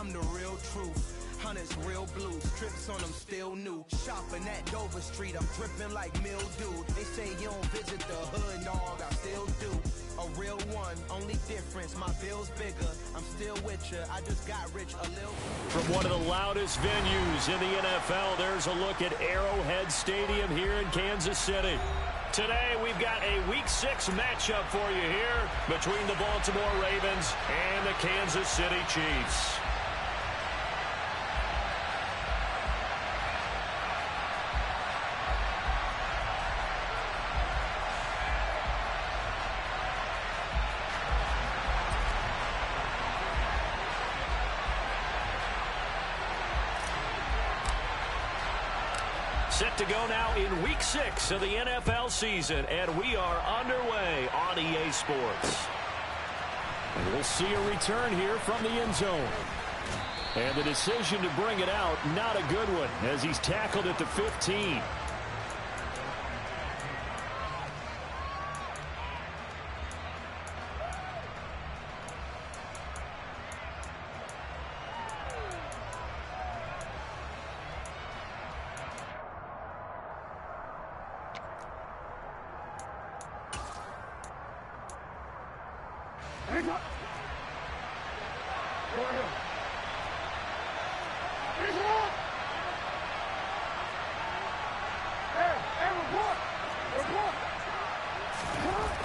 I'm the real truth. Hunters, real blues, trips on them still new. Shopping at Dover Street, I'm dripping like mildew. They say you don't visit the hood, dog, I still do. A real one, only difference, my bill's bigger. I'm still with you, I just got rich a little. From one of the loudest venues in the NFL, there's a look at Arrowhead Stadium here in Kansas City. Today, we've got a Week 6 matchup for you here between the Baltimore Ravens and the Kansas City Chiefs. Set to go now in Week 6 of the NFL season, and we are underway on EA Sports. And we'll see a return here from the end zone. And the decision to bring it out, not a good one, as he's tackled at the 15.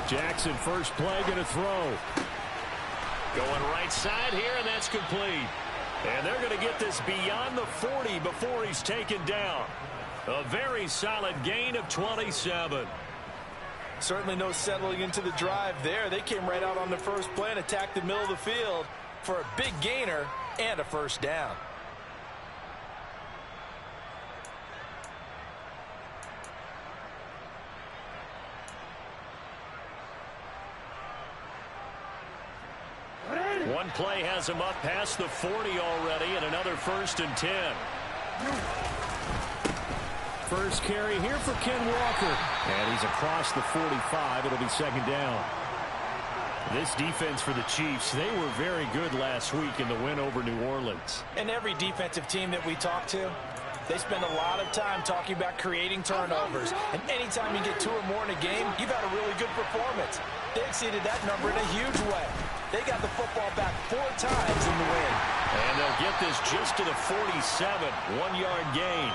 Jackson, first play, going to throw. Going right side here, and that's complete. And they're going to get this beyond the 40 before he's taken down. A very solid gain of 27. Certainly no settling into the drive there. They came right out on the first play and attacked the middle of the field for a big gainer and a first down. One play has him up past the 40 already, and another 1st and 10. First carry here for Ken Walker. And he's across the 45. It'll be second down. This defense for the Chiefs, they were very good last week in the win over New Orleans. And every defensive team that we talk to, they spend a lot of time talking about creating turnovers. And anytime you get 2 or more in a game, you've had a really good performance. They exceeded that number in a huge way. They got the football back 4 times in the win. And they'll get this just to the 47, 1-yard gain.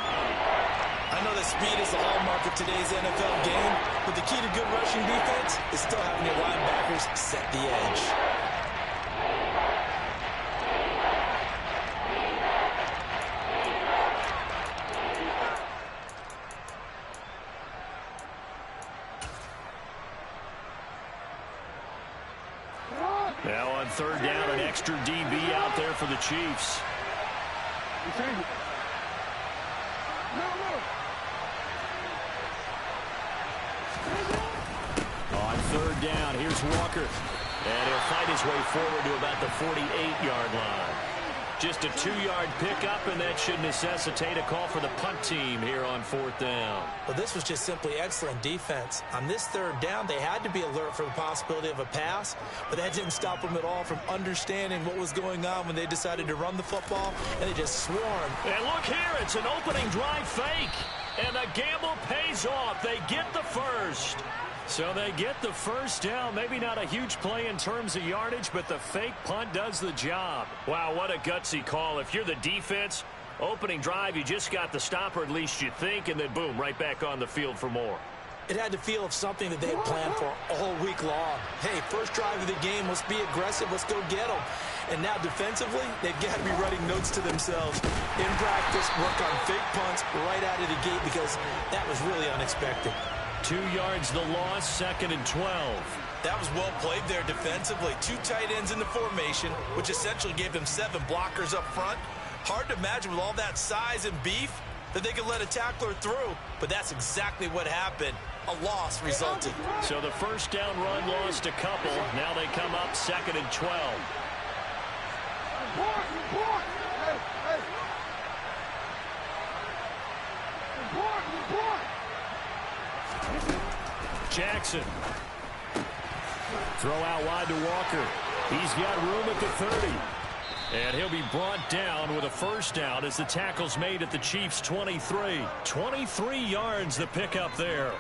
I know that speed is the hallmark of today's NFL game, but the key to good rushing defense is still having your linebackers set the edge. Now on third down, an extra DB out there for the Chiefs. On third down, here's Walker. And he'll fight his way forward to about the 48-yard line. Just a 2-yard pickup, and that should necessitate a call for the punt team here on 4th down. Well, this was just simply excellent defense. On this third down, they had to be alert for the possibility of a pass, but that didn't stop them at all from understanding what was going on when they decided to run the football, and they just swarmed. And look here, it's an opening drive fake, and the gamble pays off. They get the first. So they get the first down. Maybe not a huge play in terms of yardage, but the fake punt does the job. Wow, what a gutsy call. If you're the defense, opening drive, you just got the stop, or at least you think, and then boom, right back on the field for more. It had to feel of something that they had planned for all week long. Hey, first drive of the game, let's be aggressive, let's go get them. And now defensively, they've got to be writing notes to themselves. In practice, work on fake punts right out of the gate, because that was really unexpected. 2 yards the loss, 2nd and 12. That was well played there defensively. 2 tight ends in the formation, which essentially gave them 7 blockers up front. Hard to imagine with all that size and beef that they could let a tackler through, but that's exactly what happened. A loss resulted. So the first down run lost a couple. Now they come up 2nd and 12. Jackson. Throw out wide to Walker. He's got room at the 30. And he'll be brought down with a first down as the tackle's made at the Chiefs' 23. 23 yards the pickup there.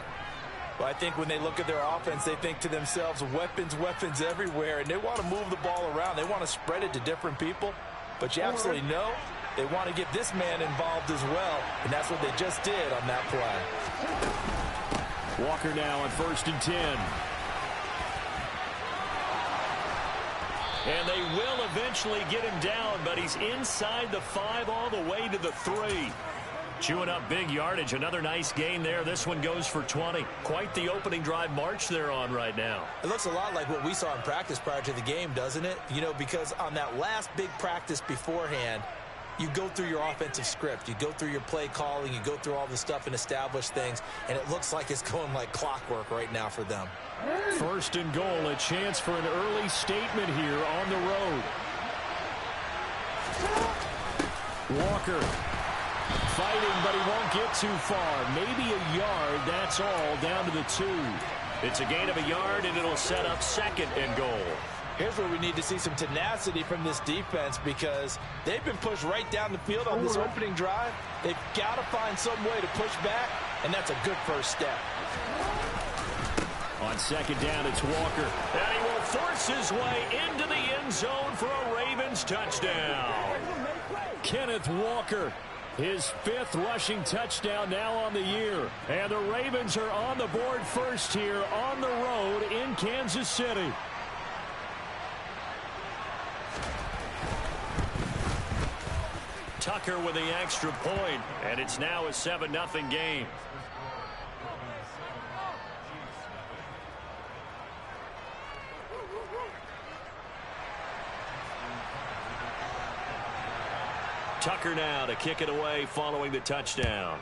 Well, I think when they look at their offense, they think to themselves, weapons, weapons everywhere, and they want to move the ball around. They want to spread it to different people, but you absolutely know they want to get this man involved as well, and that's what they just did on that play. Walker now on 1st and 10. And they will eventually get him down, but he's inside the 5 all the way to the 3. Chewing up big yardage. Another nice gain there. This one goes for 20. Quite the opening drive march they're on right now. It looks a lot like what we saw in practice prior to the game, doesn't it? You know, because on that last big practice beforehand, you go through your offensive script. You go through your play calling. You go through all the stuff and establish things. And it looks like it's going like clockwork right now for them. 1st and goal. A chance for an early statement here on the road. Walker fighting, but he won't get too far. Maybe a yard. That's all. Down to the 2. It's a gain of a yard, and it'll set up 2nd and goal. Here's where we need to see some tenacity from this defense because they've been pushed right down the field on this opening drive. They've got to find some way to push back, and that's a good first step. On 2nd down, it's Walker. And he will force his way into the end zone for a Ravens touchdown. Kenneth Walker, his 5th rushing touchdown now on the year. And the Ravens are on the board first here on the road in Kansas City. Tucker with the extra point, and it's now a 7-0 game. Tucker now to kick it away following the touchdown.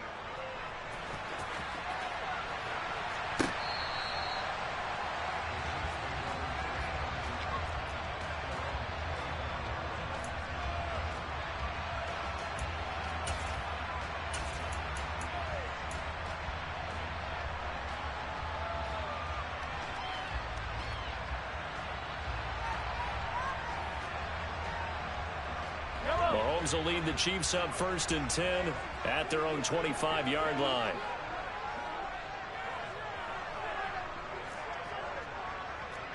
Mahomes will lead the Chiefs up 1st and 10 at their own 25-yard line.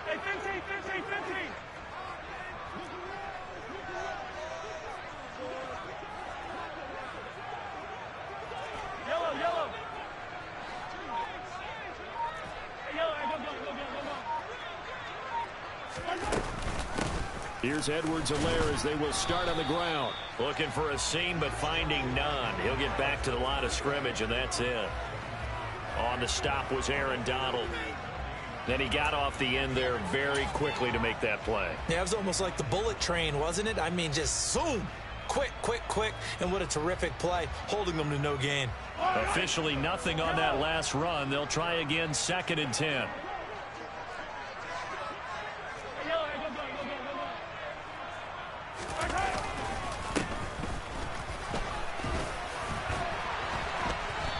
Hey, 15. Yellow. Hey, yellow, go. Here's Edwards-Helaire as they will start on the ground. Looking for a seam, but finding none. He'll get back to the line of scrimmage, and that's it. On the stop was Aaron Donald. Then he got off the end there very quickly to make that play. Yeah, it was almost like the bullet train, wasn't it? I mean, just zoom. Quick. And what a terrific play, holding them to no gain. Officially nothing on that last run. They'll try again 2nd and 10.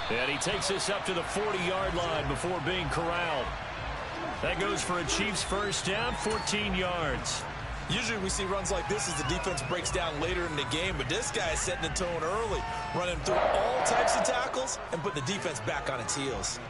And he takes us up to the 40-yard line before being corralled. That goes for a Chiefs first down, 14 yards. Usually we see runs like this as the defense breaks down later in the game, but this guy is setting the tone early, running through all types of tackles and putting the defense back on its heels.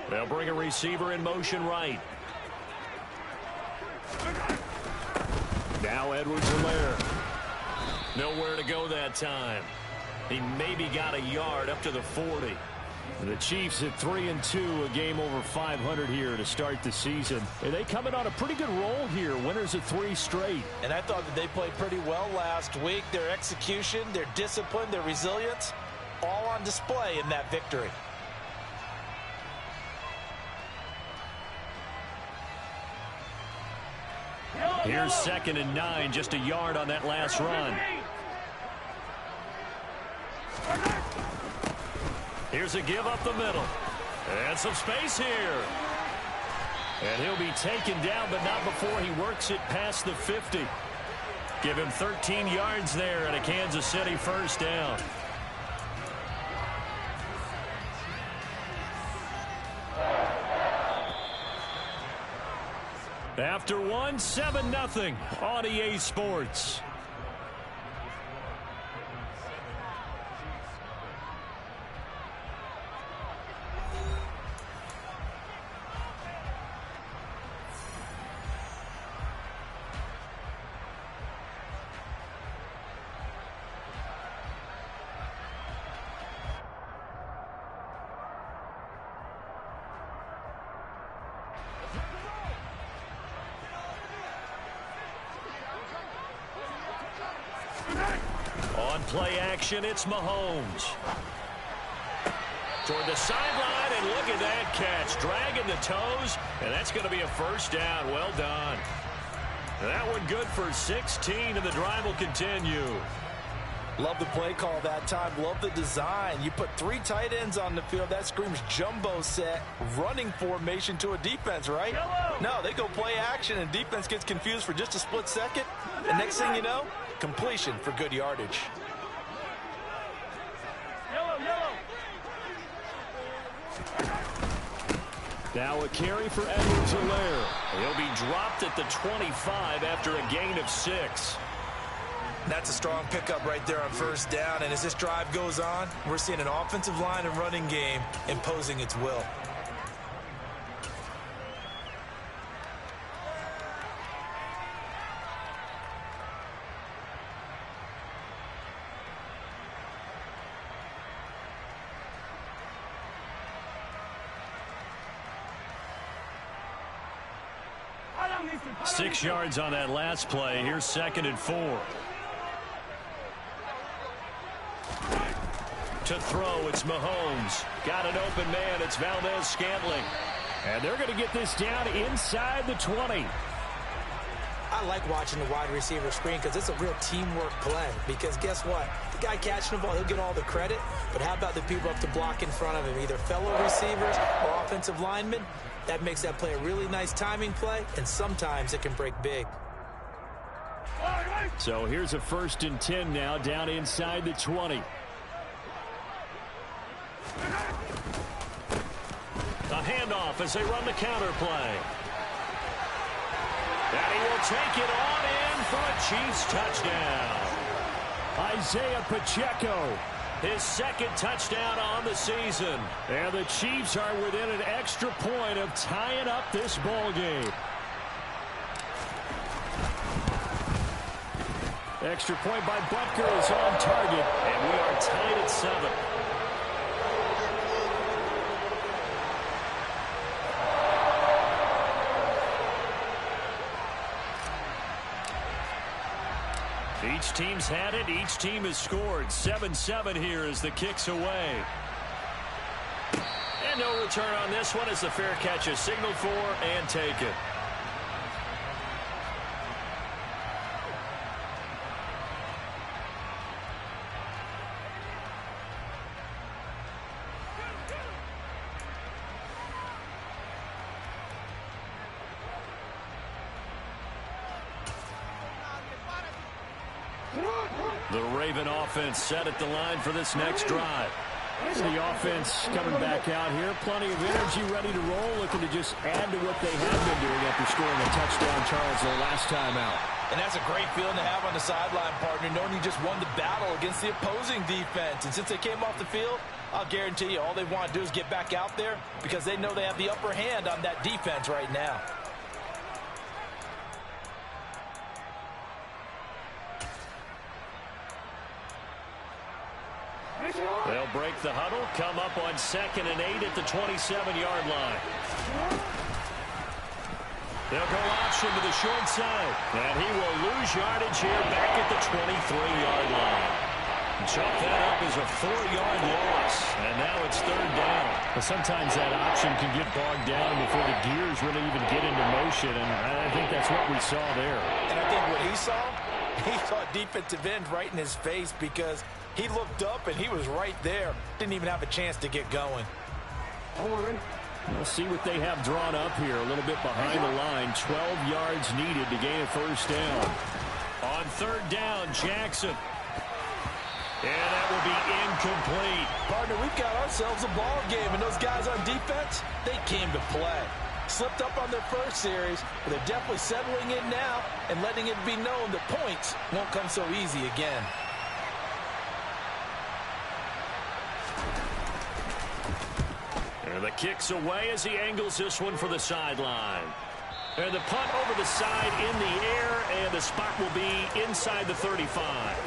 They'll bring a receiver in motion right. Now Edwards-Helaire. Nowhere to go that time. He maybe got a yard up to the 40. The Chiefs at 3-2, a game over 500 here to start the season. And they come in on a pretty good roll here. Winners of 3 straight. And I thought that they played pretty well last week. Their execution, their discipline, their resilience, all on display in that victory. Here's 2nd and 9, just a yard on that last run. Here's a give up the middle. And some space here. And he'll be taken down, but not before he works it past the 50. Give him 13 yards there and a Kansas City first down. After one, 7-0 on EA Sports. On play action, it's Mahomes. Toward the sideline, and look at that catch. Dragging the toes, and that's going to be a first down. Well done. That one good for 16, and the drive will continue. Love the play call that time. Love the design. You put 3 tight ends on the field. That screams jumbo set, running formation to a defense, right? No, they go play action, and defense gets confused for just a split second. And next thing you know, completion for good yardage. Now a carry for Edwards-Helaire. He'll be dropped at the 25 after a gain of 6. That's a strong pickup right there on first down. And as this drive goes on, we're seeing an offensive line and running game imposing its will. Six yards on that last play. Here's 2nd and 4. To throw, it's Mahomes. Got an open man, it's Valdez-Scantling. And they're going to get this down inside the 20. I like watching the wide receiver screen because it's a real teamwork play. Because guess what? The guy catching the ball, he'll get all the credit. But how about the people up to block in front of him? Either fellow receivers or offensive linemen. That makes that play a really nice timing play, and sometimes it can break big. So here's a 1st and 10 now, down inside the 20. A handoff as they run the counter play. And he will take it on in for a Chiefs touchdown. Isaiah Pacheco, his 2nd touchdown on the season. And the Chiefs are within an extra point of tying up this ball game. Extra point by Butker is on target, and we are tied at 7. Each team's had it. Each team has scored. 7-7 here as the kick's away. And no return on this one as the fair catch is signaled for and taken. The Raven offense set at the line for this next drive. The offense coming back out here. Plenty of energy, ready to roll, looking to just add to what they have been doing after scoring a touchdown, Charles, their last time out. And that's a great feeling to have on the sideline, partner, knowing you just won the battle against the opposing defense. And since they came off the field, I'll guarantee you all they want to do is get back out there because they know they have the upper hand on that defense right now. They'll break the huddle, come up on 2nd and 8 at the 27-yard line. They'll go option to the short side, and he will lose yardage here back at the 23-yard line. Chalk that up as a 4-yard loss, and now it's 3rd down. But sometimes that option can get bogged down before the gears really even get into motion, and I think that's what we saw there. And I think what he saw a defensive end right in his face because he looked up and he was right there. Didn't even have a chance to get going. We'll see what they have drawn up here. A little bit behind the line. 12 yards needed to gain a first down. On third down, Jackson. And that will be incomplete. Partner, we've got ourselves a ball game, and those guys on defense, they came to play. Slipped up on their first series, but they're definitely settling in now and letting it be known that points won't come so easy again. And the kick's away as he angles this one for the sideline. And the punt over the side in the air, and the spot will be inside the 35.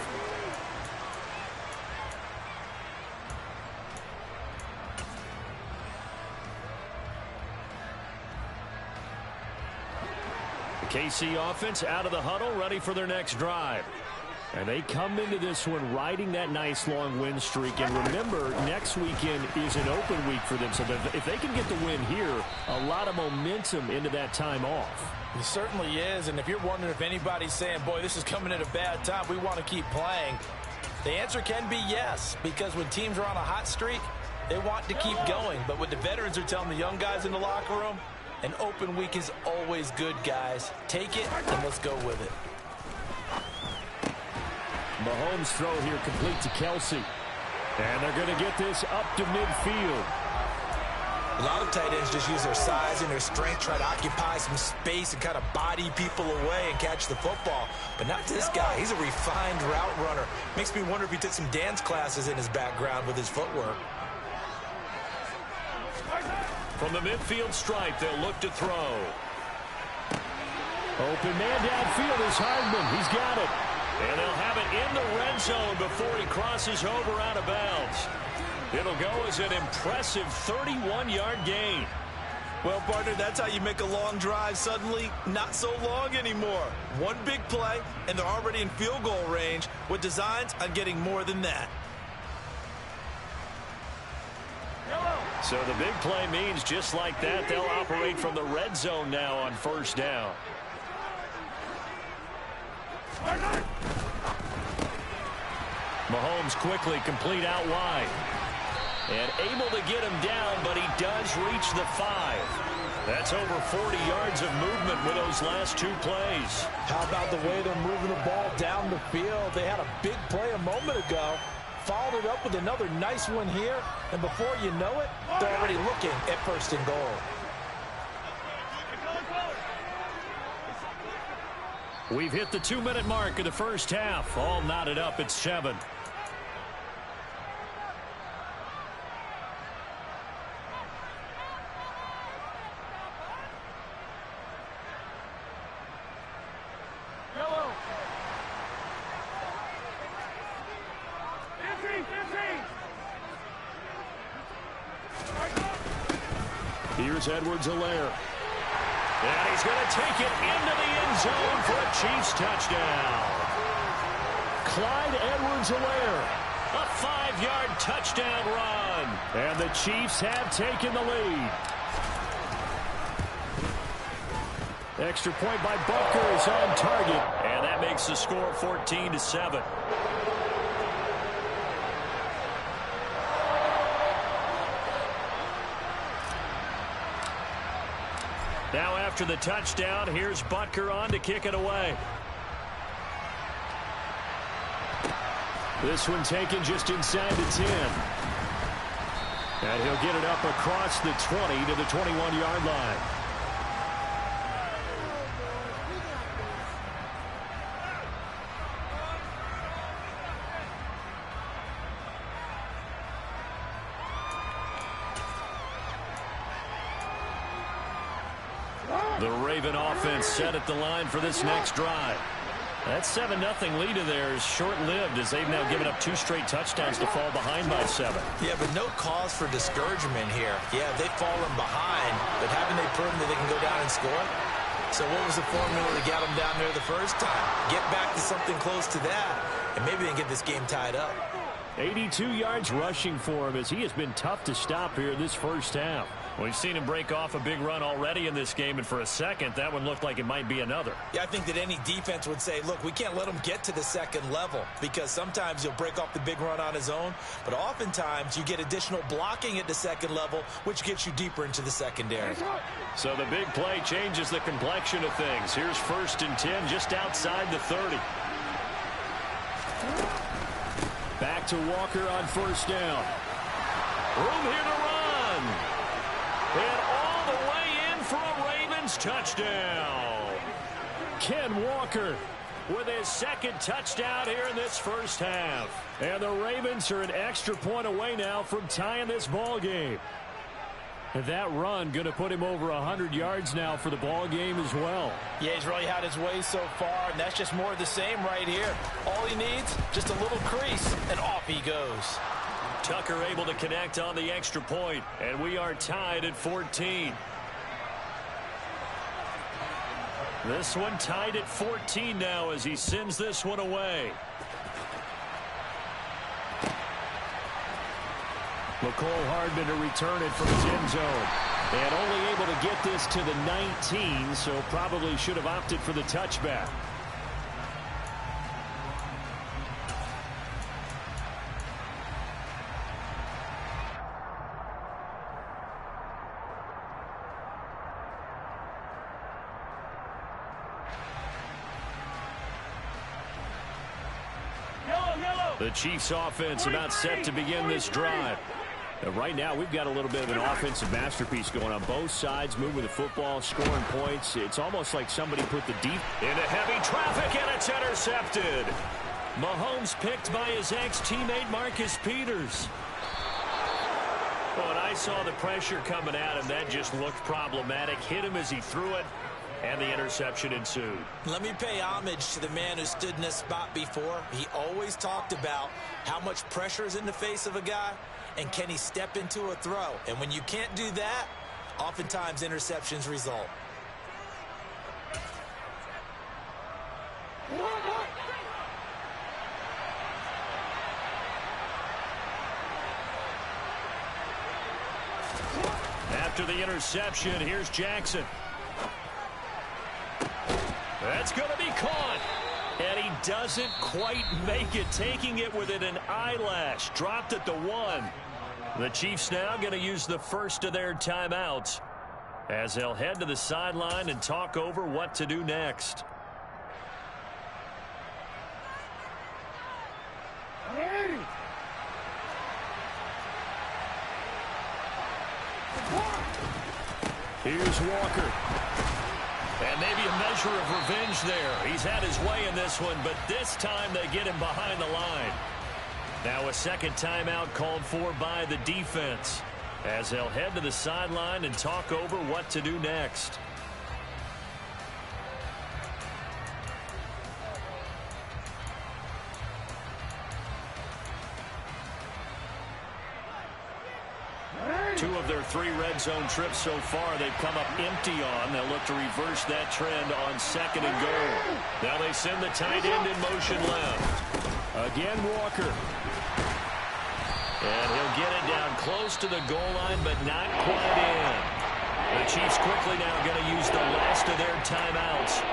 The KC offense out of the huddle, ready for their next drive. And they come into this one riding that nice long win streak. And remember, next weekend is an open week for them. So if they can get the win here, a lot of momentum into that time off. It certainly is. And if you're wondering if anybody's saying, boy, this is coming at a bad time, we want to keep playing, the answer can be yes. Because when teams are on a hot streak, they want to keep going. But what the veterans are telling the young guys in the locker room, an open week is always good, guys. Take it and let's go with it. Mahomes' throw here complete to Kelsey. And they're going to get this up to midfield. A lot of tight ends just use their size and their strength, try to occupy some space and kind of body people away and catch the football. But not this guy. He's a refined route runner. Makes me wonder if he took some dance classes in his background with his footwork. From the midfield stripe, they'll look to throw. Open man downfield is Hardman. He's got it. And they'll have it in the red zone before he crosses over out of bounds. It'll go as an impressive 31-yard gain. Well, partner, that's how you make a long drive suddenly not so long anymore. One big play, and they're already in field goal range with designs on getting more than that. So the big play means just like that, they'll operate from the red zone now on first down. Mahomes quickly complete out wide. And able to get him down, but he does reach the 5. That's over 40 yards of movement with those last two plays. How about the way they're moving the ball down the field? They had a big play a moment ago. Followed it up with another nice one here. And before you know it, they're already looking at first and goal. We've hit the 2-minute mark of the first half. All knotted up at 7. Here's Edwards-Helaire. And he's going to take it into the end zone for a Chiefs touchdown. Clyde Edwards-Helaire, a 5-yard touchdown run. And the Chiefs have taken the lead. Extra point by Butker is on target. And that makes the score 14-7. Now after the touchdown, here's Butker on to kick it away. This one taken just inside the 10. And he'll get it up across the 20 to the 21-yard line. The Raven offense set at the line for this next drive. That 7-0 lead of theirs short-lived as they've now given up 2 straight touchdowns to fall behind by 7. Yeah, but no cause for discouragement here. Yeah, they've fallen behind, but haven't they proven that they can go down and score? So what was the formula that got them down there the first time? Get back to something close to that, and maybe they can get this game tied up. 82 yards rushing for him as he has been tough to stop here this first half. We've seen him break off a big run already in this game, and for a second, that one looked like it might be another. Yeah, I think that any defense would say, look, we can't let him get to the second level because sometimes he'll break off the big run on his own, but oftentimes you get additional blocking at the second level, which gets you deeper into the secondary. So the big play changes the complexion of things. Here's 1st and 10 just outside the 30. Back to Walker on first down. Room here to run. And all the way in for a Ravens touchdown. Ken Walker with his second touchdown here in this first half. And the Ravens are an extra point away now from tying this ball game. And that run going to put him over 100 yards now for the ball game as well. Yeah, he's really had his way so far, and that's just more of the same right here. All he needs, just a little crease, and off he goes. Tucker able to connect on the extra point, and we are tied at 14. This one tied at 14 now as he sends this one away. McCole Hardman to return it from his end zone. And only able to get this to the 19, so probably should have opted for the touchback. The Chiefs offense about set to begin this drive. Right now, we've got a little bit of an offensive masterpiece going on both sides, moving the football, scoring points. It's almost like somebody put the deep into heavy traffic, and it's intercepted. Mahomes picked by his ex-teammate Marcus Peters. Oh, and I saw the pressure coming at him. That just looked problematic. Hit him as he threw it, and the interception ensued. Let me pay homage to the man who stood in this spot before. He always talked about how much pressure is in the face of a guy, and can he step into a throw? And when you can't do that, oftentimes interceptions result. After the interception, here's Jackson. That's going to be caught. And he doesn't quite make it, taking it within an eyelash. Dropped at the 1. The Chiefs now going to use the first of their timeouts as they'll head to the sideline and talk over what to do next. Here's Walker. And maybe a measure of revenge there. He's had his way in this one, but this time they get him behind the line. Now a second timeout called for by the defense as they'll head to the sideline and talk over what to do next. Two of their 3 red zone trips so far they've come up empty on. They'll look to reverse that trend on second and goal. Now they send the tight end in motion left. Again, Walker. And he'll get it down close to the goal line, but not quite in. The Chiefs quickly now going to use the last of their timeouts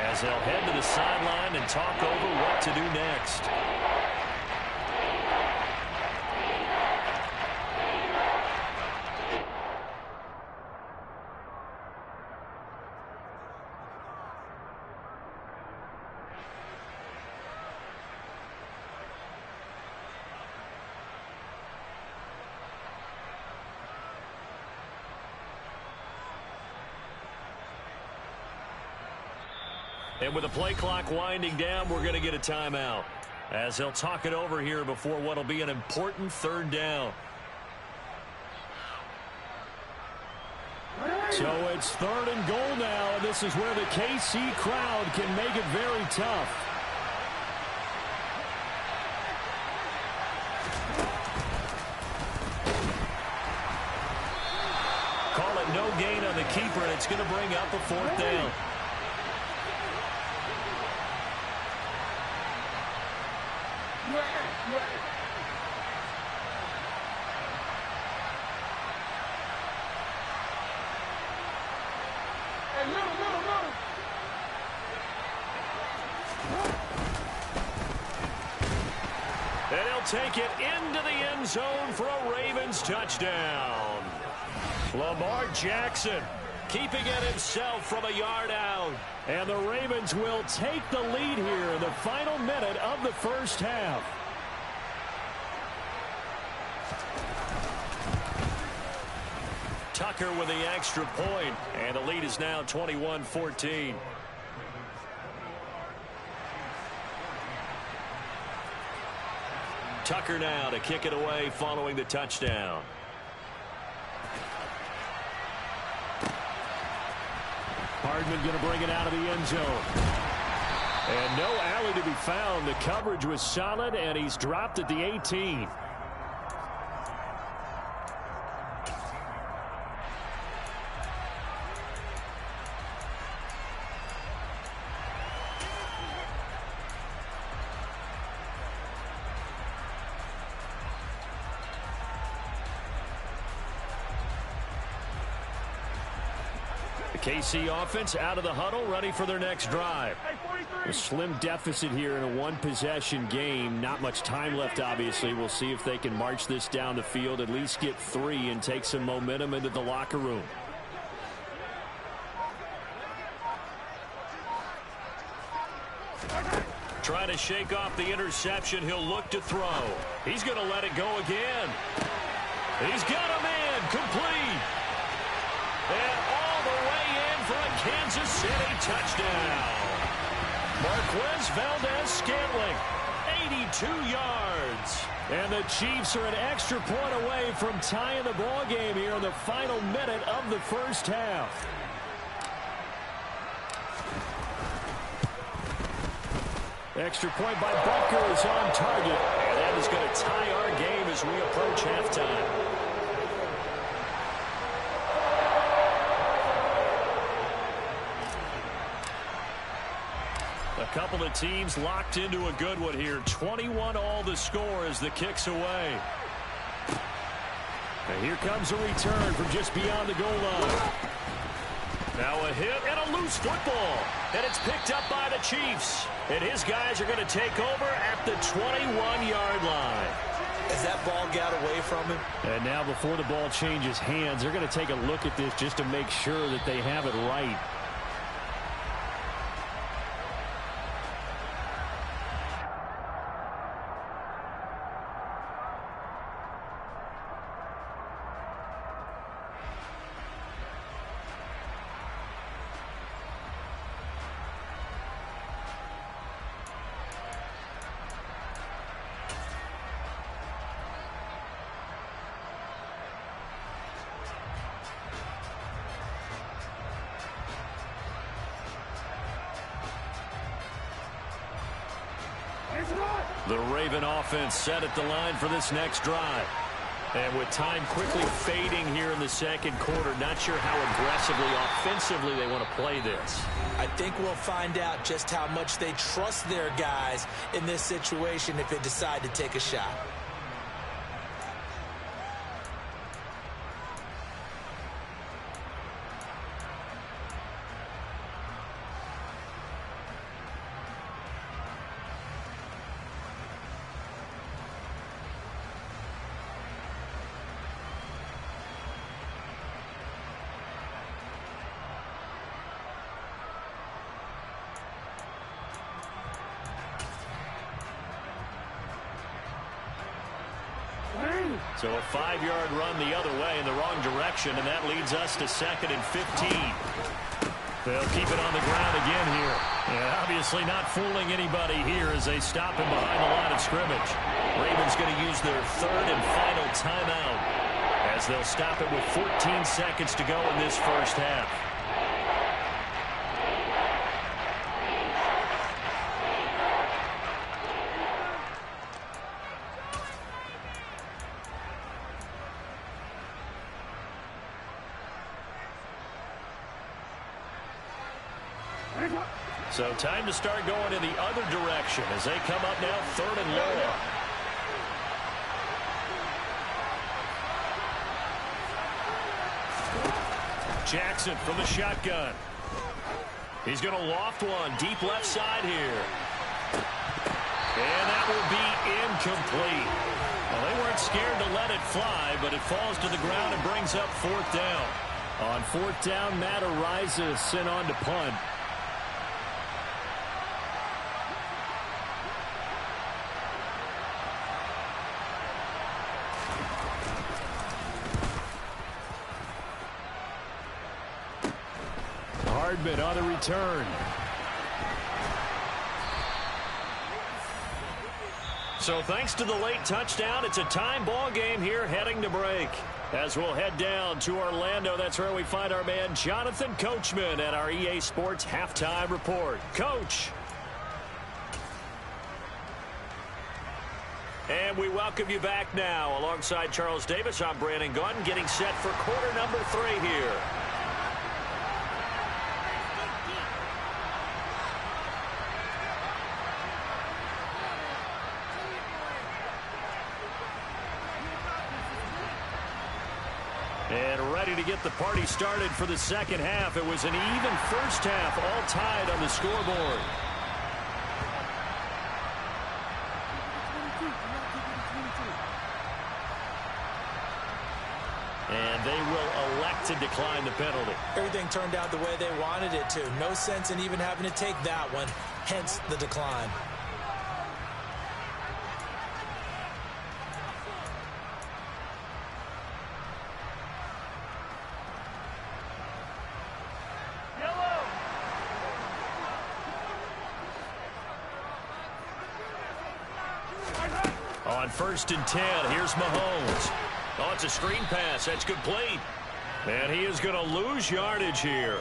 as they'll head to the sideline and talk over what to do next. And with the play clock winding down, we're going to get a timeout as they'll talk it over here before what will be an important third down. So it's 3rd and goal now, and this is where the KC crowd can make it very tough. Call it no gain on the keeper, and it's going to bring up a 4th down. And he'll take it into the end zone for a Ravens touchdown. Lamar Jackson keeping it himself from a yard out. And the Ravens will take the lead here in the final minute of the first half. Tucker with the extra point, and the lead is now 21-14. Tucker now to kick it away following the touchdown. Hardman going to bring it out of the end zone. And no alley to be found. The coverage was solid, and he's dropped at the 18. KC offense out of the huddle, ready for their next drive. A slim deficit here in a one-possession game. Not much time left, obviously. We'll see if they can march this down the field, at least get 3, and take some momentum into the locker room. Trying to shake off the interception. He'll look to throw. He's going to let it go again. He's got him in. Complete. And all the way in for a Kansas City touchdown. Marquez Valdez-Scantling, 82 yards. And the Chiefs are an extra point away from tying the ball game here in the final minute of the first half. Extra point by Butker is on target. And that is going to tie our game as we approach halftime. A couple of teams locked into a good one here. 21 all the score as the kick's away. And here comes a return from just beyond the goal line. Now a hit and a loose football. And it's picked up by the Chiefs. And his guys are going to take over at the 21-yard line. As that ball got away from him. And now before the ball changes hands, they're going to take a look at this just to make sure that they have it right. The Raven offense set at the line for this next drive. And with time quickly fading here in the second quarter, not sure how aggressively, offensively they want to play this. I think we'll find out just how much they trust their guys in this situation if they decide to take a shot. So a 5-yard run the other way in the wrong direction, and that leads us to 2nd and 15. They'll keep it on the ground again here. And obviously not fooling anybody here as they stop him behind the line of scrimmage. Ravens going to use their 3rd and final timeout as they'll stop it with 14 seconds to go in this first half. So time to start going in the other direction as they come up now 3rd and long. Jackson from the shotgun. He's going to loft one deep left side here. And that will be incomplete. Well, they weren't scared to let it fly, but it falls to the ground and brings up 4th down. On 4th down, Matt Ariza sent on to punt. Coachman on the return. So thanks to the late touchdown, it's a time ball game here heading to break. As we'll head down to Orlando, that's where we find our man Jonathan Coachman at our EA Sports Halftime Report. Coach. And we welcome you back now. Alongside Charles Davis, I'm Brandon Gunn, getting set for quarter number 3 here. And ready to get the party started for the second half. It was an even first half, all tied on the scoreboard. And they will elect to decline the penalty. Everything turned out the way they wanted it to. No sense in even having to take that one, hence the decline. On 1st and 10, here's Mahomes. Oh, it's a screen pass. That's complete. And he is going to lose yardage here.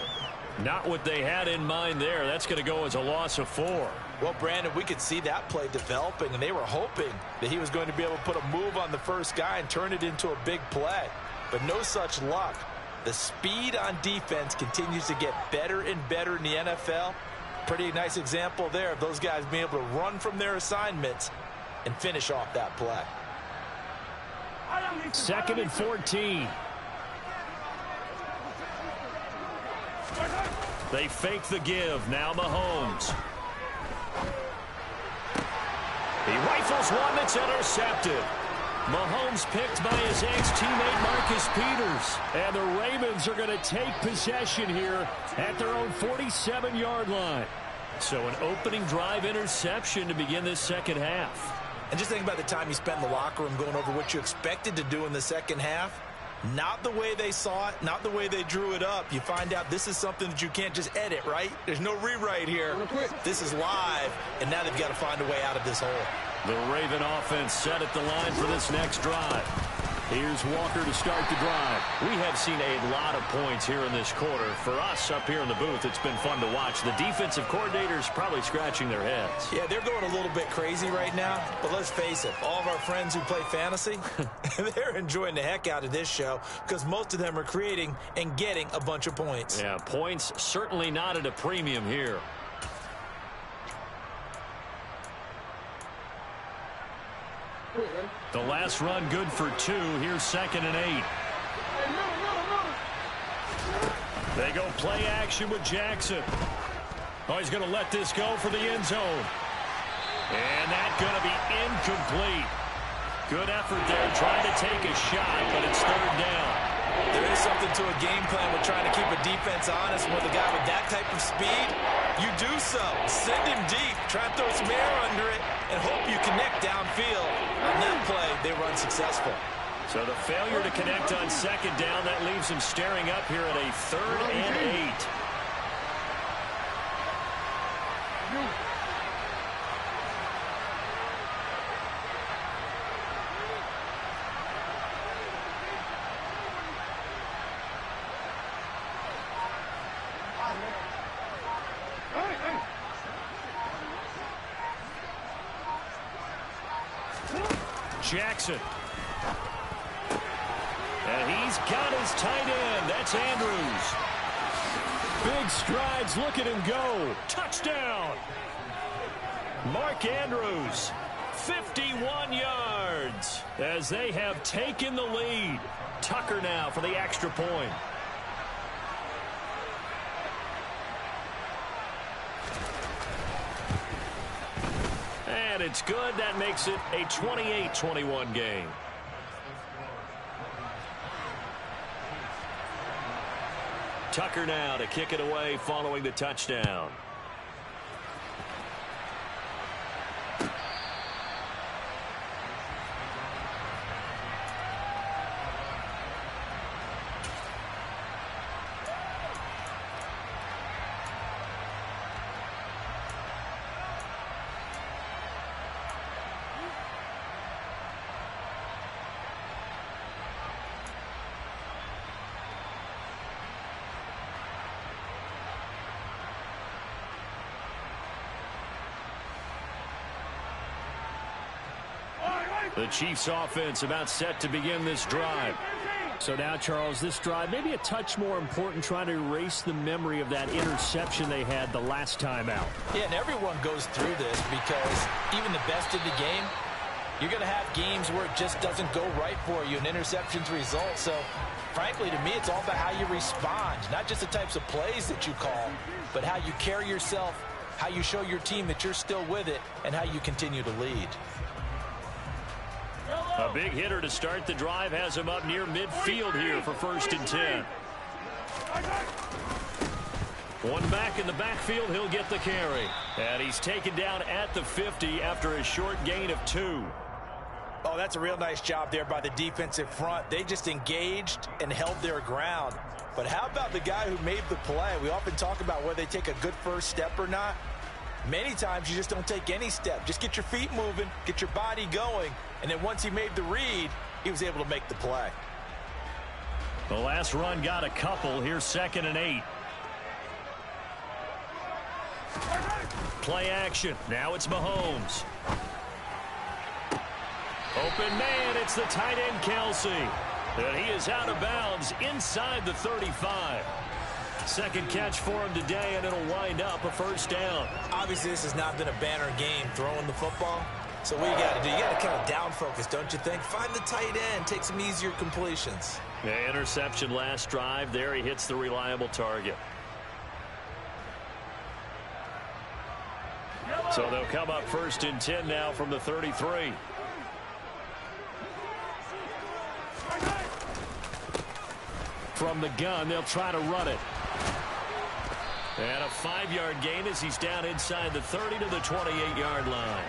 Not what they had in mind there. That's going to go as a loss of 4. Well, Brandon, we could see that play developing, and they were hoping that he was going to be able to put a move on the first guy and turn it into a big play. But no such luck. The speed on defense continues to get better and better in the NFL. Pretty nice example there of those guys being able to run from their assignments and finish off that play. 2nd and 14. They fake the give. Now Mahomes. He rifles one that's intercepted. Mahomes picked by his ex-teammate Marcus Peters. And the Ravens are going to take possession here at their own 47-yard line. So an opening drive interception to begin this second half. And just think about the time you spent in the locker room going over what you expected to do in the second half. Not the way they saw it, not the way they drew it up. You find out this is something that you can't just edit, right? There's no rewrite here. This is live, and now they've got to find a way out of this hole. The Raven offense set at the line for this next drive. Here's Walker to start the drive. We have seen a lot of points here in this quarter. For us up here in the booth, it's been fun to watch. The defensive coordinators probably scratching their heads. Yeah, they're going a little bit crazy right now. But let's face it, all of our friends who play fantasy, they're enjoying the heck out of this show because most of them are creating and getting a bunch of points. Yeah, points certainly not at a premium here. The last run good for 2. Here's 2nd and 8. They go play action with Jackson. Oh, he's going to let this go for the end zone. And that's going to be incomplete. Good effort there trying to take a shot, but it's 3rd down. There is something to a game plan with trying to keep a defense honest. With a guy with that type of speed, you do so. Send him deep. Try and throw some air under it and hope you connect downfield. On that play, they run successful. So the failure to connect on 2nd down, that leaves him staring up here at a 3rd and 8. Jackson. And he's got his tight end. That's Andrews. Big strides. Look at him go. Touchdown. Mark Andrews. 51 yards as they have taken the lead. Tucker now for the extra point. And it's good. That makes it a 28-21 game. Tucker now to kick it away following the touchdown. The Chiefs offense about set to begin this drive. So now, Charles, this drive maybe a touch more important, trying to erase the memory of that interception they had the last time out. Yeah, and everyone goes through this because even the best in the game, you're going to have games where it just doesn't go right for you, and interceptions result. So, frankly, to me, it's all about how you respond, not just the types of plays that you call, but how you carry yourself, how you show your team that you're still with it, and how you continue to lead. A big hitter to start the drive has him up near midfield here for 1st and 10. One back in the backfield, he'll get the carry. And he's taken down at the 50 after a short gain of 2. Oh, that's a real nice job there by the defensive front. They just engaged and held their ground. But how about the guy who made the play? We often talk about whether they take a good first step or not. Many times you just don't take any step. Just get your feet moving, get your body going, and then once he made the read, he was able to make the play. The last run got a couple. Here's 2nd and 8. Play action. Now it's Mahomes. Open man, it's the tight end, Kelsey. And he is out of bounds inside the 35. Second catch for him today, and it'll wind up a 1st down. Obviously, this has not been a banner game throwing the football. So what you got to do, you got to kind of down focus, don't you think? Find the tight end, take some easier completions. The interception last drive. There he hits the reliable target. So they'll come up 1st and 10 now from the 33. From the gun, they'll try to run it. And a 5-yard gain as he's down inside the 30 to the 28-yard line.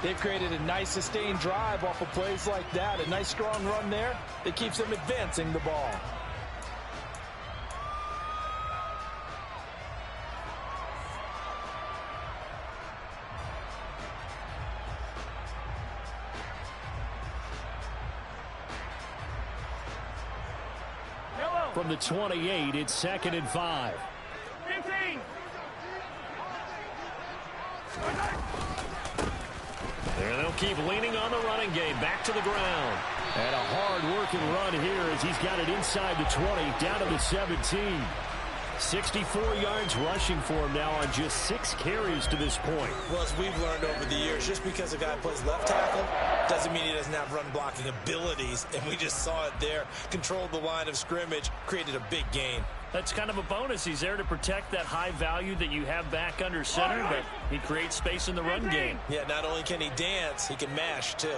They've created a nice sustained drive off of plays like that. A nice strong run there that keeps them advancing the ball. From the 28, it's 2nd and 5. 15. There they'll keep leaning on the running game. Back to the ground. And a hard-working run here as he's got it inside the 20, down to the 17. 64 yards rushing for him now on just 6 carries to this point. Well, as we've learned over the years, just because a guy plays left tackle doesn't mean he doesn't have run-blocking abilities, and we just saw it there. Controlled the line of scrimmage, created a big gain. That's kind of a bonus. He's there to protect that high value that you have back under center, but he creates space in the run game. Yeah, not only can he dance, he can mash, too.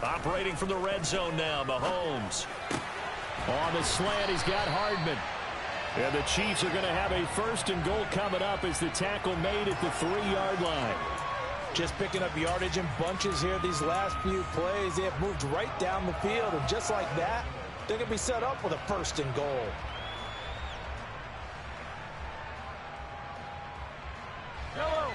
Operating from the red zone now, Mahomes. On the slant, he's got Hardman. And the Chiefs are going to have a 1st and goal coming up as the tackle made at the 3-yard line. Just picking up yardage in bunches here these last few plays. They have moved right down the field, and just like that, they're going to be set up with a 1st and goal. Yellow.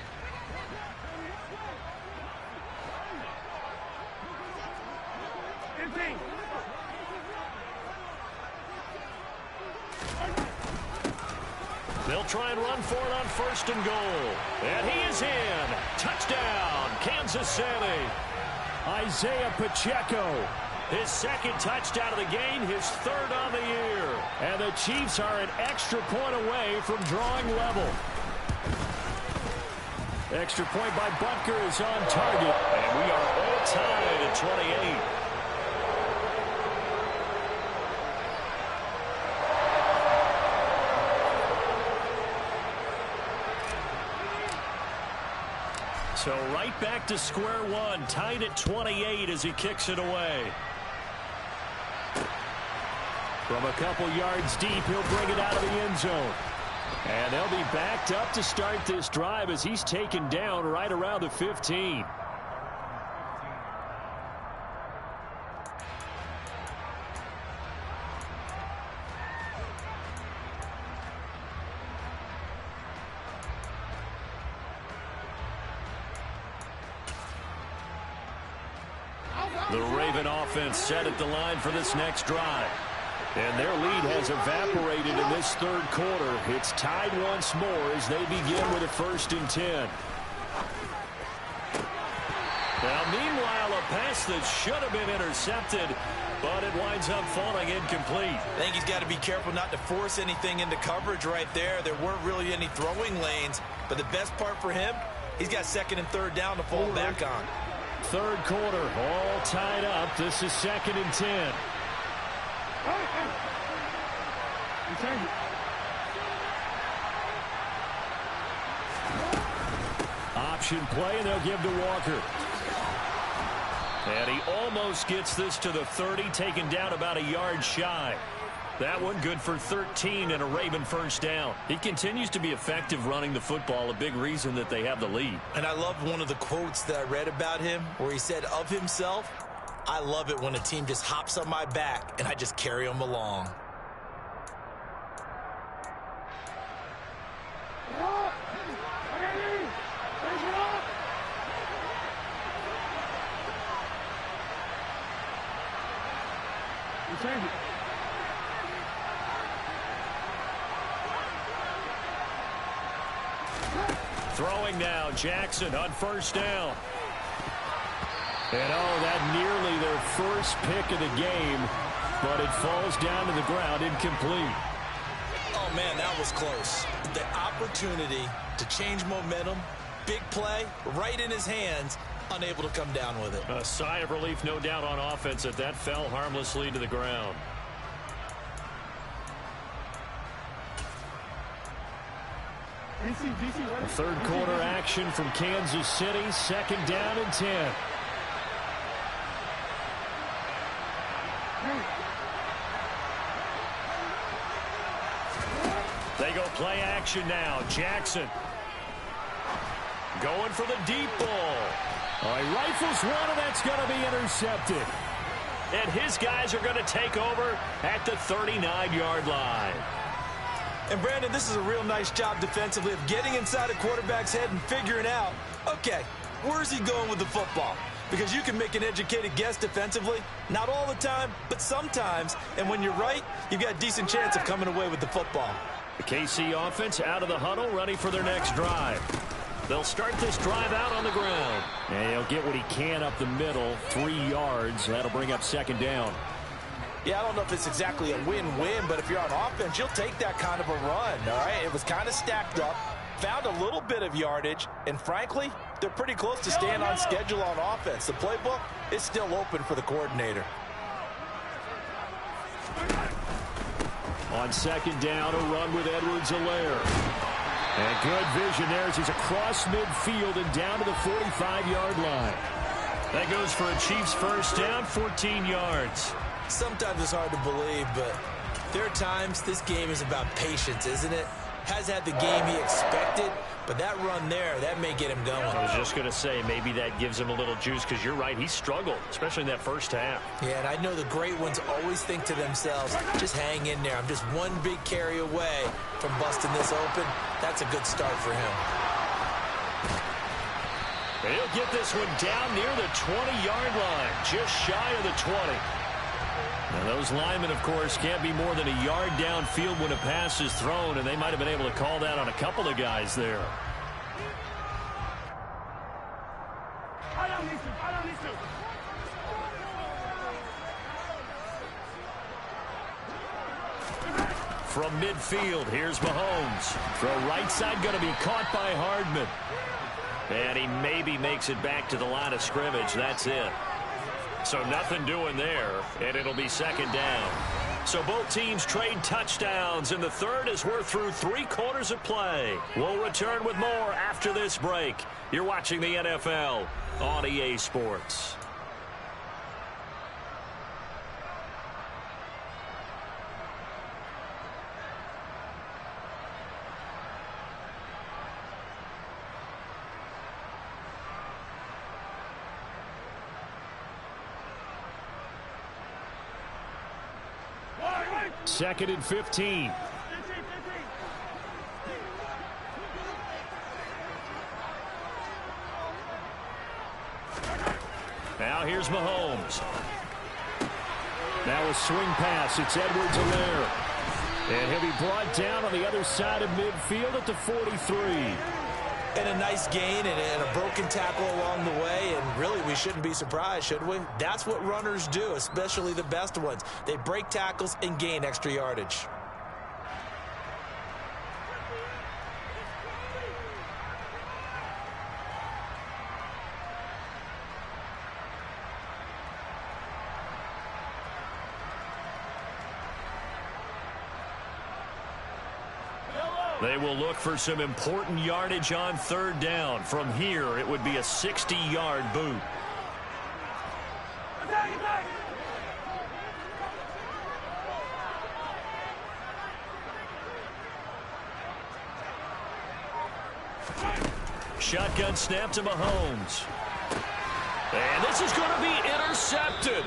They'll try and run for it on 1st and goal. And he is in. Touchdown, Kansas City. Isaiah Pacheco. His 2nd touchdown of the game, his 3rd on the year. And the Chiefs are an extra point away from drawing level. Extra point by Butker is on target. And we are all tied at 28. So right back to square one, tied at 28 as he kicks it away. From a couple yards deep, he'll bring it out of the end zone. And they'll be backed up to start this drive as he's taken down right around the 15. The Raven offense set at the line for this next drive. And their lead has evaporated in this third quarter. It's tied once more as they begin with a 1st and 10. Now, meanwhile, a pass that should have been intercepted, but it winds up falling incomplete. I think he's got to be careful not to force anything into coverage right there. There weren't really any throwing lanes, but the best part for him, he's got 2nd and 3rd down to fall back on. Third quarter, all tied up. This is 2nd and 10. Option play, and they'll give to Walker. And he almost gets this to the 30, taken down about a yard shy. That one good for 13 and a Raven 1st down. He continues to be effective running the football, a big reason that they have the lead. And I love one of the quotes that I read about him where he said of himself, "I love it when a team just hops on my back and I just carry them along." Throwing now, Jackson on 1st down. And that nearly their first pick of the game, but it falls down to the ground incomplete. Oh, man, that was close. The opportunity to change momentum, big play, right in his hands, unable to come down with it. A sigh of relief, no doubt, on offense that fell harmlessly to the ground. Third quarter action from Kansas City, 2nd down and 10. They go play action now. Jackson going for the deep ball. He rifles one, and that's going to be intercepted. And his guys are going to take over at the 39-yard line. And, Brandon, this is a real nice job defensively of getting inside a quarterback's head and figuring out, okay, where's he going with the football? Because you can make an educated guess defensively. Not all the time, but sometimes. And when you're right, you've got a decent chance of coming away with the football. The KC offense out of the huddle, ready for their next drive. They'll start this drive out on the ground. And he'll get what he can up the middle, 3 yards. That'll bring up 2nd down. Yeah, I don't know if it's exactly a win-win, but if you're on offense, you'll take that kind of a run, all right? It was kind of stacked up, found a little bit of yardage, and frankly, they're pretty close to staying on schedule on offense. The playbook is still open for the coordinator. On 2nd down, a run with Edwards-Helaire. And good vision there as he's across midfield and down to the 45-yard line. That goes for a Chiefs 1st down, 14 yards. Sometimes it's hard to believe, but there are times this game is about patience, isn't it? Has had the game he expected, but that run there, that may get him going. I was just going to say, maybe that gives him a little juice, because you're right, he struggled, especially in that 1st half. Yeah, and I know the great ones always think to themselves, just hang in there. I'm just one big carry away from busting this open. That's a good start for him. He'll get this one down near the 20-yard line, just shy of the 20. Now, those linemen, of course, can't be more than a yard downfield when a pass is thrown, and they might have been able to call that on a couple of guys there. From midfield, here's Mahomes. Throw right side, going to be caught by Hardman. And he maybe makes it back to the line of scrimmage. That's it. So nothing doing there, and it'll be 2nd down. So both teams trade touchdowns in the third as we're through 3 quarters of play. We'll return with more after this break. You're watching the NFL on EA Sports. Second and 15. Now here's Mahomes. Now a swing pass. It's Edwards-Helaire. And he'll be brought down on the other side of midfield at the 43. And a nice gain and a broken tackle along the way. And really, we shouldn't be surprised, should we? That's what runners do, especially the best ones. They break tackles and gain extra yardage. They will look for some important yardage on third down. From here, it would be a 60-yard boot. Shotgun snap to Mahomes. And this is going to be intercepted.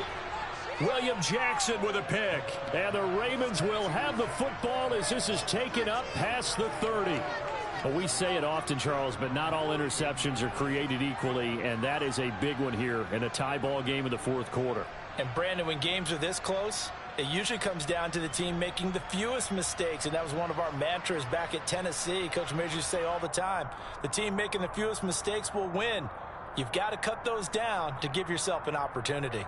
William Jackson with a pick. And the Ravens will have the football as this is taken up past the 30. Well, we say it often, Charles, but not all interceptions are created equally, and that is a big one here in a tie ball game in the fourth quarter. And, Brandon, when games are this close, it usually comes down to the team making the fewest mistakes, and that was one of our mantras back at Tennessee. Coach Major used to say all the time, the team making the fewest mistakes will win. You've got to cut those down to give yourself an opportunity.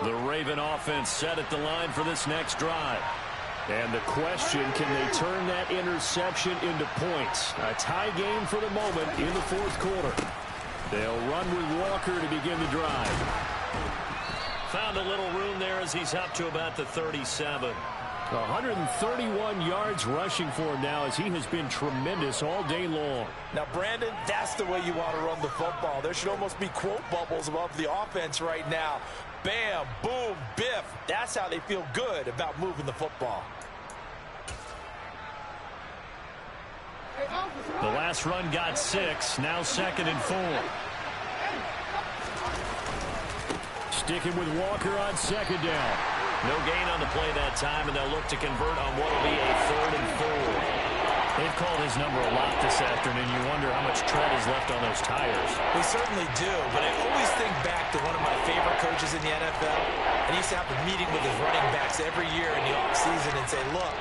The Raven offense set at the line for this next drive. And the question, can they turn that interception into points? A tie game for the moment in the fourth quarter. They'll run with Walker to begin the drive. Found a little room there as he's up to about the 37. 131 yards rushing for him now as he has been tremendous all day long. Now, Brandon, that's the way you want to run the football. There should almost be quote bubbles above the offense right now. Bam, boom, biff. That's how they feel good about moving the football. The last run got 6. Now 2nd and 4. Sticking with Walker on 2nd down. No gain on the play that time, and they'll look to convert on what will be a 3rd and 4. They've called his number a lot this afternoon. You wonder how much tread is left on those tires. We certainly do, but I always think back to one of my favorite coaches in the NFL. And he used to have a meeting with his running backs every year in the offseason and say, look,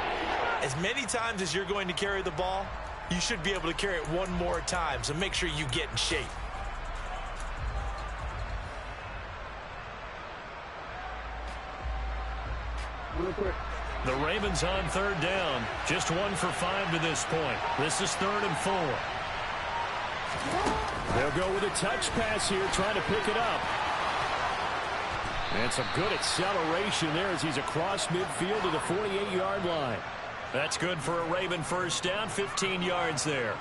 as many times as you're going to carry the ball, you should be able to carry it one more time, so make sure you get in shape. The Ravens on 3rd down. Just 1 for 5 to this point. This is 3rd and 4. They'll go with a touch pass here, trying to pick it up. And some good acceleration there as he's across midfield to the 48-yard line. That's good for a Raven first down, 15 yards there.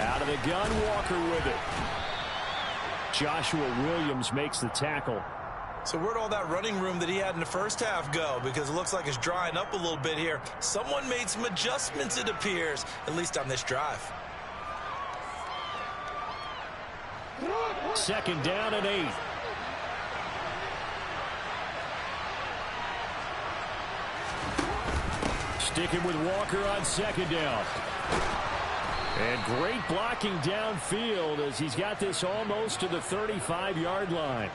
Out of the gun, Walker with it. Joshua Williams makes the tackle. So where'd all that running room that he had in the first half go? Because it looks like it's drying up a little bit here. Someone made some adjustments, it appears, at least on this drive. 2nd down and 8. Sticking with Walker on 2nd down. And great blocking downfield as he's got this almost to the 35-yard line.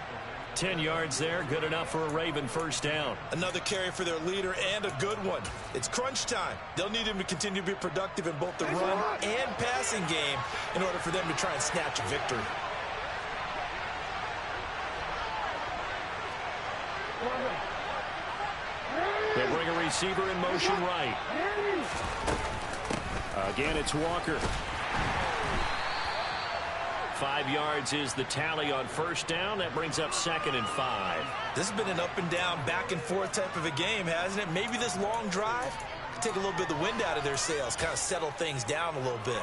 10 yards there, good enough for a Raven first down. Another carry for their leader and a good one. It's crunch time. They'll need him to continue to be productive in both the run and passing game in order for them to try and snatch a victory. They'll bring a receiver in motion right. Again, it's Walker. 5 yards is the tally on first down. That brings up 2nd and 5. This has been an up and down, back and forth type of a game, hasn't it? Maybe this long drive could take a little bit of the wind out of their sails, kind of settle things down a little bit.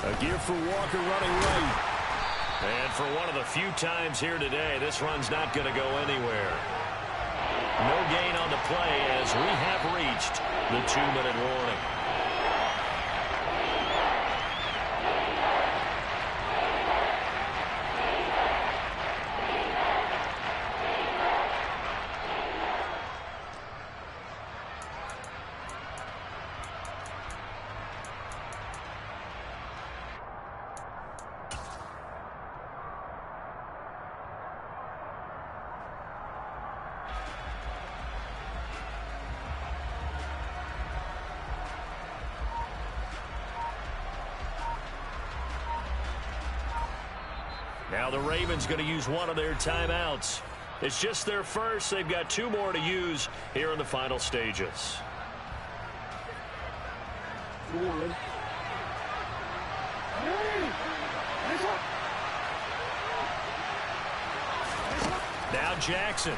A gear for Walker running right. And for one of the few times here today, this run's not going to go anywhere. No gain on the play as we have reached the 2-minute warning. Now the Ravens going to use one of their timeouts. It's just their first. They've got 2 more to use here in the final stages. Now Jackson.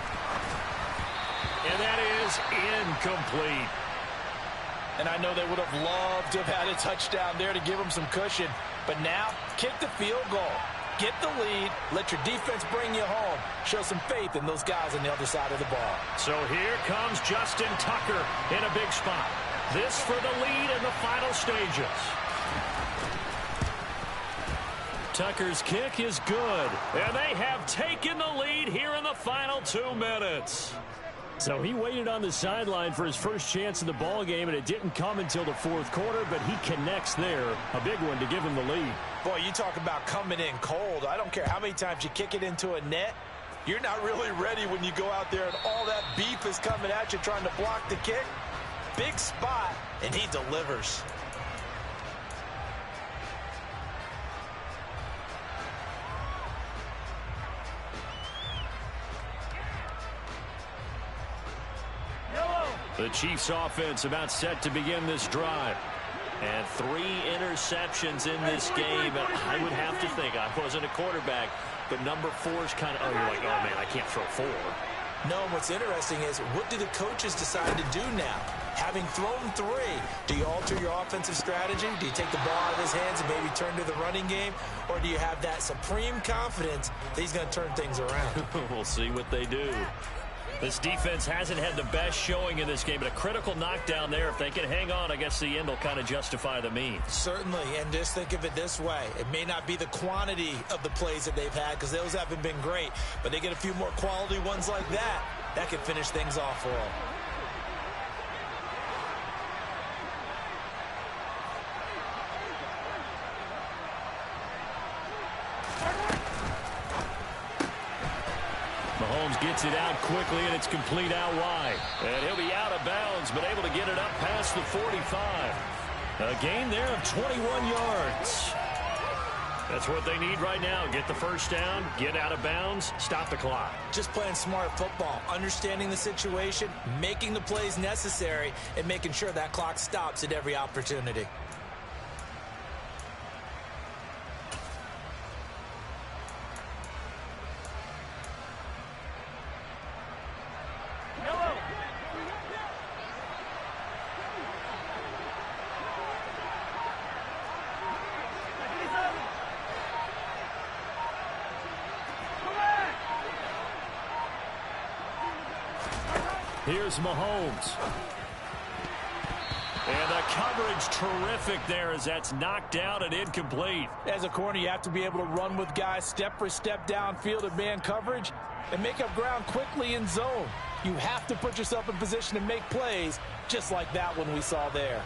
And that is incomplete. And I know they would have loved to have had a touchdown there to give them some cushion. But now, kick the field goal. Get the lead. Let your defense bring you home. Show some faith in those guys on the other side of the ball. So here comes Justin Tucker in a big spot. This for the lead in the final stages. Tucker's kick is good. And they have taken the lead here in the final 2 minutes. So he waited on the sideline for his first chance in the ball game, and it didn't come until the 4th quarter, but he connects there. A big one to give him the lead. Boy, you talk about coming in cold. I don't care how many times you kick it into a net. You're not really ready when you go out there and all that beef is coming at you trying to block the kick. Big spot, and he delivers. The Chiefs offense about set to begin this drive. And 3 interceptions in this game. I would have to think, I wasn't a quarterback, but number 4's kind of, you're like, oh man, I can't throw 4. No, what's interesting is, what do the coaches decide to do now? Having thrown 3, do you alter your offensive strategy? Do you take the ball out of his hands and maybe turn to the running game? Or do you have that supreme confidence that he's going to turn things around? We'll see what they do. This defense hasn't had the best showing in this game, but a critical knockdown there. If they can hang on, I guess the end will kind of justify the means. Certainly, and just think of it this way. It may not be the quantity of the plays that they've had, because those haven't been great, but they get a few more quality ones like that. That can finish things off for them. Mahomes gets it out quickly, and it's complete out wide. And he'll be out of bounds, but able to get it up past the 45. A gain there of 21 yards. That's what they need right now. Get the first down, get out of bounds, stop the clock. Just playing smart football, understanding the situation, making the plays necessary, and making sure that clock stops at every opportunity. Here's Mahomes. And the coverage terrific there as that's knocked out and incomplete. As a corner, you have to be able to run with guys step for step downfield in man coverage and make up ground quickly in zone. You have to put yourself in position to make plays just like that one we saw there.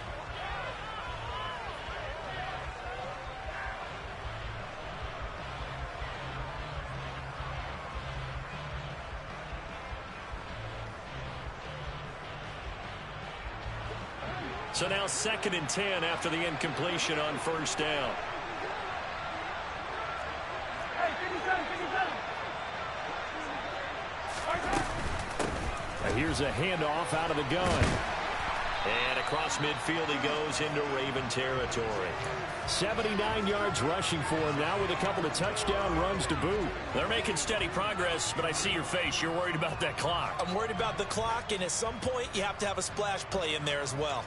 So now 2nd and 10 after the incompletion on first down. Now here's a handoff out of the gun. And across midfield he goes into Raven territory. 79 yards rushing for him now with a couple of touchdown runs to boot. They're making steady progress, but I see your face. You're worried about that clock. I'm worried about the clock, and at some point you have to have a splash play in there as well.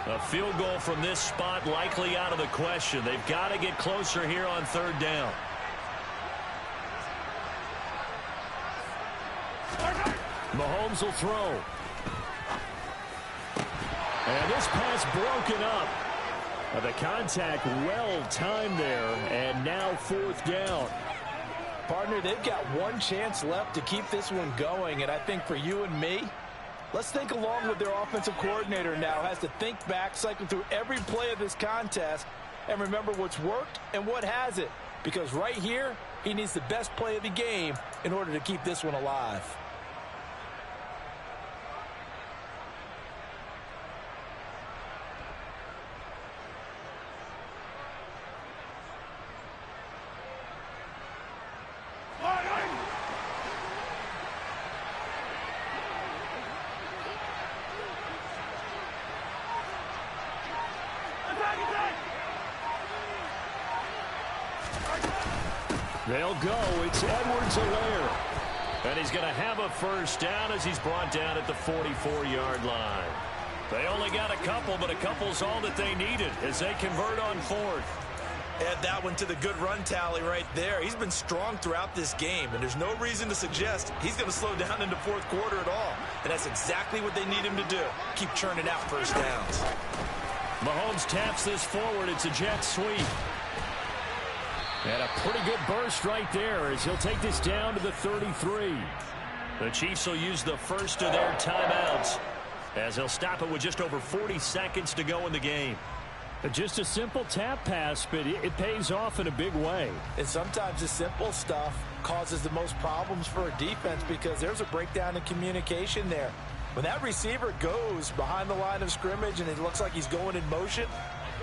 A field goal from this spot likely out of the question. They've got to get closer here on third down. Mahomes will throw. And this pass broken up. The contact well timed there, and now fourth down. Partner, they've got one chance left to keep this one going, and I think for you and me, let's think along with their offensive coordinator now. Has to think back, cycle through every play of this contest, and remember what's worked and what hasn't. Because right here, he needs the best play of the game in order to keep this one alive. They'll go. It's Edwards-Helaire. And he's going to have a first down as he's brought down at the 44-yard line. They only got a couple, but a couple's all that they needed as they convert on fourth. Add that one to the good run tally right there. He's been strong throughout this game, and there's no reason to suggest he's going to slow down into fourth quarter at all. And that's exactly what they need him to do. Keep churning out first downs. Mahomes taps this forward. It's a jet sweep. And a pretty good burst right there as he'll take this down to the 33. The Chiefs will use the first of their timeouts as they'll stop it with just over 40 seconds to go in the game. Just a simple tap pass, but it pays off in a big way. And sometimes the simple stuff causes the most problems for a defense because there's a breakdown in communication there. When that receiver goes behind the line of scrimmage and it looks like he's going in motion,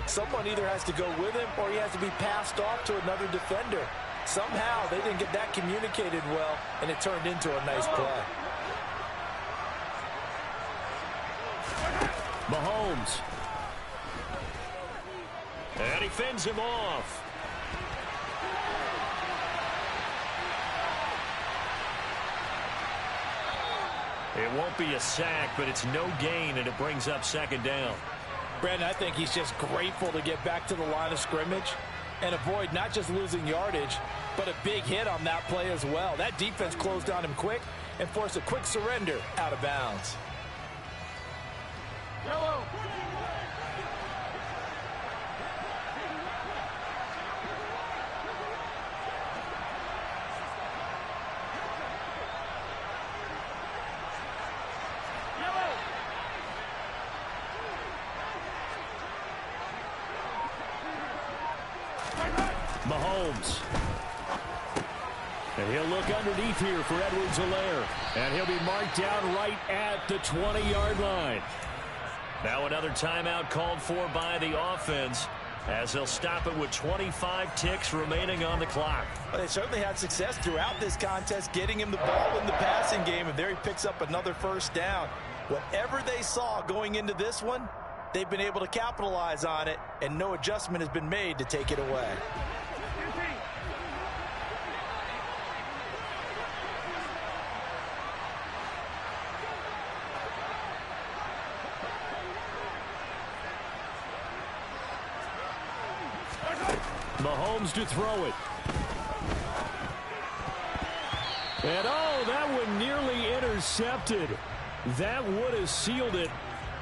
someone either has to go with him or he has to be passed off to another defender. Somehow they didn't get that communicated well, and it turned into a nice play. Mahomes. And he fends him off. It won't be a sack, but it's no gain, and it brings up second down. Brandon, I think he's just grateful to get back to the line of scrimmage and avoid not just losing yardage, but a big hit on that play as well. That defense closed on him quick and forced a quick surrender out of bounds. Yellow. Mahomes. And he'll look underneath here for Edwards-Helaire. And he'll be marked down right at the 20-yard line. Now another timeout called for by the offense as they'll stop it with 25 ticks remaining on the clock. Well, they certainly had success throughout this contest getting him the ball in the passing game, and there he picks up another first down. Whatever they saw going into this one, they've been able to capitalize on it, and no adjustment has been made to take it away. Mahomes to throw it. And oh, that one nearly intercepted. That would have sealed it.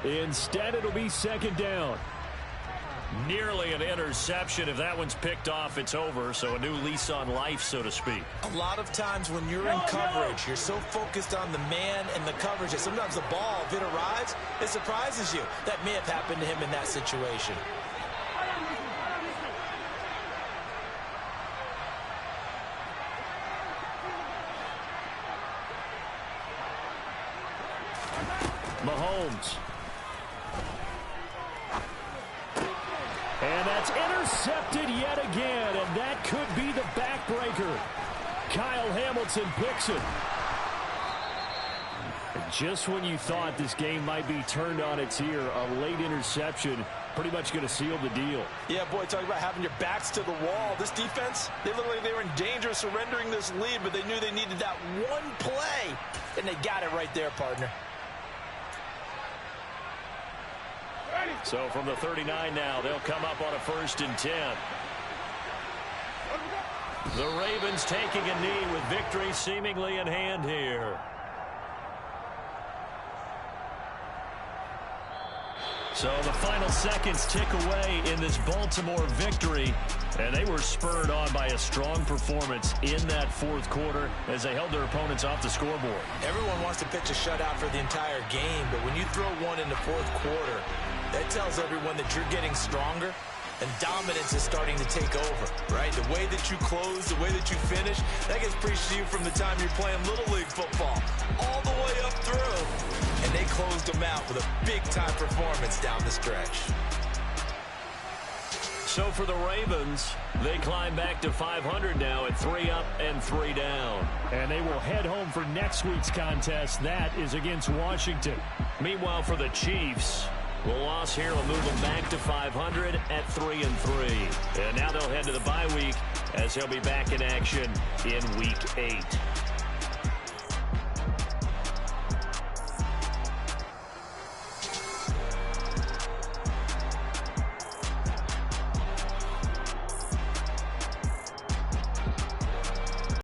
Instead, it'll be second down. Nearly an interception. If that one's picked off, it's over. So a new lease on life, so to speak. A lot of times when you're in coverage, you're so focused on the man and the coverage that sometimes the ball, if it arrives, it surprises you. That may have happened to him in that situation. Mahomes. And that's intercepted yet again, and that could be the backbreaker. Kyle Hamilton picks it. Just when you thought this game might be turned on its ear, a late interception pretty much going to seal the deal. Yeah, boy, talking about having your backs to the wall. This defense, they looked like they were in danger of surrendering this lead, but they knew they needed that one play, and they got it right there, partner. Ready. So from the 39 now, they'll come up on a 1st and 10. The Ravens taking a knee with victory seemingly in hand here. So the final seconds tick away in this Baltimore victory, and they were spurred on by a strong performance in that 4th quarter as they held their opponents off the scoreboard. Everyone wants to pitch a shutout for the entire game, but when you throw one in the 4th quarter, that tells everyone that you're getting stronger and dominance is starting to take over, right? The way that you close, the way that you finish, that gets preached to you from the time you're playing Little League football all the way up through. And they closed them out with a big-time performance down the stretch. So for the Ravens, they climb back to 500 now at 3 up and 3 down. And they will head home for next week's contest. That is against Washington. Meanwhile, for the Chiefs, the loss here will move them back to 500 at 3 and 3. And now they'll head to the bye week as he'll be back in action in Week 8.